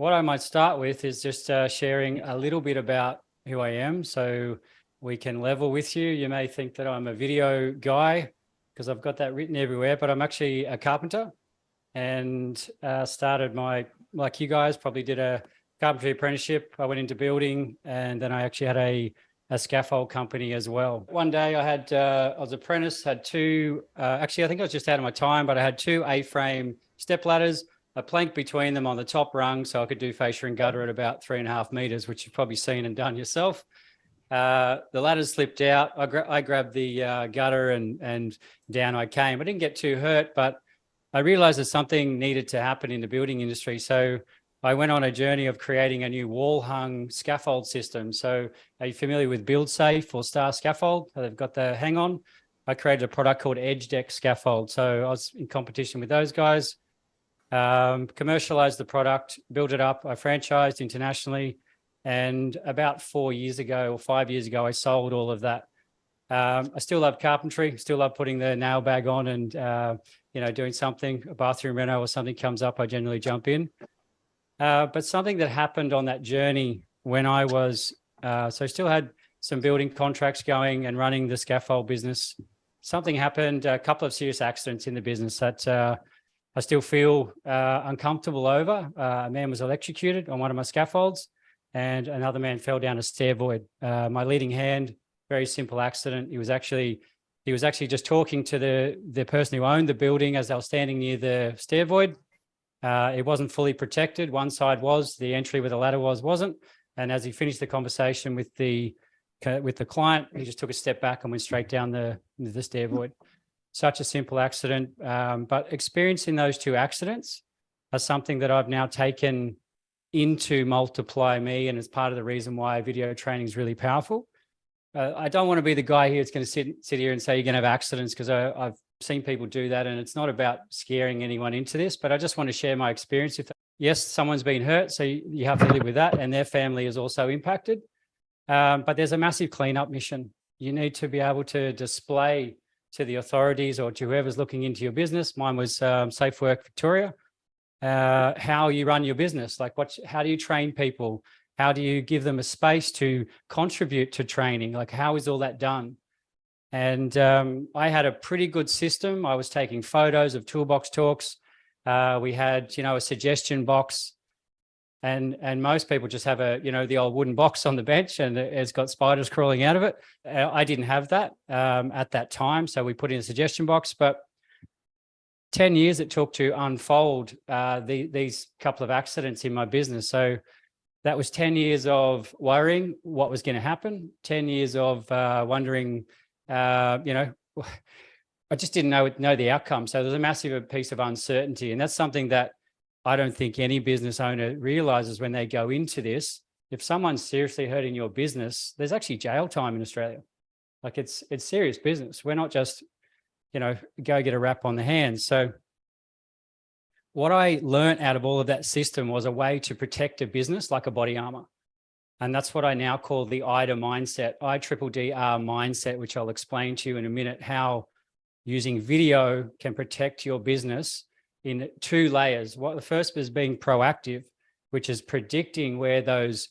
What I might start with is just sharing a little bit about who I am so we can level with you. You may think that I'm a video guy because I've got that written everywhere, but I'm actually a carpenter and started like you guys, probably did a carpentry apprenticeship. I went into building and then I actually had a scaffold company as well. One day I was apprentice, had two, actually I think I was just out of my time, but I had two A-frame step ladders, a plank between them on the top rung so I could do fascia and gutter at about 3.5 meters, which you've probably seen and done yourself. The ladders slipped out. I grabbed the gutter and down I came. I didn't get too hurt, but I realized that something needed to happen in the building industry. So I went on a journey of creating a new wall hung scaffold system. So are you familiar with Build Safe or Star Scaffold? They've got the hang on. I created a product called Edge Deck Scaffold. So I was in competition with those guys, commercialized the product, built it up. I franchised internationally. And about 4 years ago or 5 years ago, I sold all of that. I still love carpentry, still love putting the nail bag on and, doing something, a bathroom reno or something comes up, I generally jump in. But something that happened on that journey when I was, so I still had some building contracts going and running the scaffold business. Something happened, a couple of serious accidents in the business that I still feel uncomfortable over. A man was electrocuted on one of my scaffolds and another man fell down a stair void. My leading hand, very simple accident. He was actually just talking to the person who owned the building as they were standing near the stair void. It wasn't fully protected. One side was, the entry where the ladder wasn't. And as he finished the conversation with the client, he just took a step back and went straight down the stair void. Such a simple accident. But experiencing those two accidents are something that I've now taken into Multiply Me, and it's part of the reason why video training is really powerful. I don't want to be the guy here that's going to sit here and say you're going to have accidents, because I've seen people do that, and it's not about scaring anyone into this, but I just want to share my experience. Yes, someone's been hurt, so you have to live with that, and their family is also impacted. But there's a massive cleanup mission. You need to be able to display to the authorities or to whoever's looking into your business. Mine was Safe Work Victoria. How you run your business, like how do you train people? How do you give them a space to contribute to training? Like, how is all that done? And I had a pretty good system. I was taking photos of toolbox talks. We had, a suggestion box, and most people just have the old wooden box on the bench and it's got spiders crawling out of it. I didn't have that at that time. So we put in a suggestion box, but 10 years it took to unfold these couple of accidents in my business. So that was 10 years of worrying what was going to happen, 10 years of wondering, I just didn't know the outcome. So there's a massive piece of uncertainty. And that's something that I don't think any business owner realizes when they go into this. If someone's seriously hurting your business, there's actually jail time in Australia. Like it's serious business. We're not just go get a rap on the hands. So what I learned out of all of that system was a way to protect a business like a body armor. And that's what I now call the IDDDR Mindset, IDDDR Mindset, which I'll explain to you in a minute, how using video can protect your business in 2 layers. The first is being proactive, which is predicting where those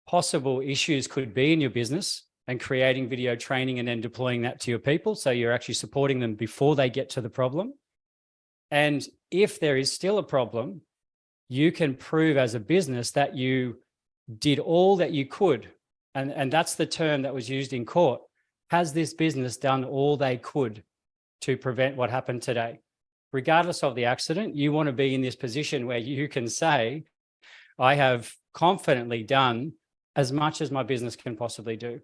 possible issues could be in your business and creating video training and then deploying that to your people. So you're actually supporting them before they get to the problem. And if there is still a problem, you can prove as a business that you did all that you could. And that's the term that was used in court. Has this business done all they could to prevent what happened today? Regardless of the accident, you want to be in this position where you can say, I have confidently done as much as my business can possibly do.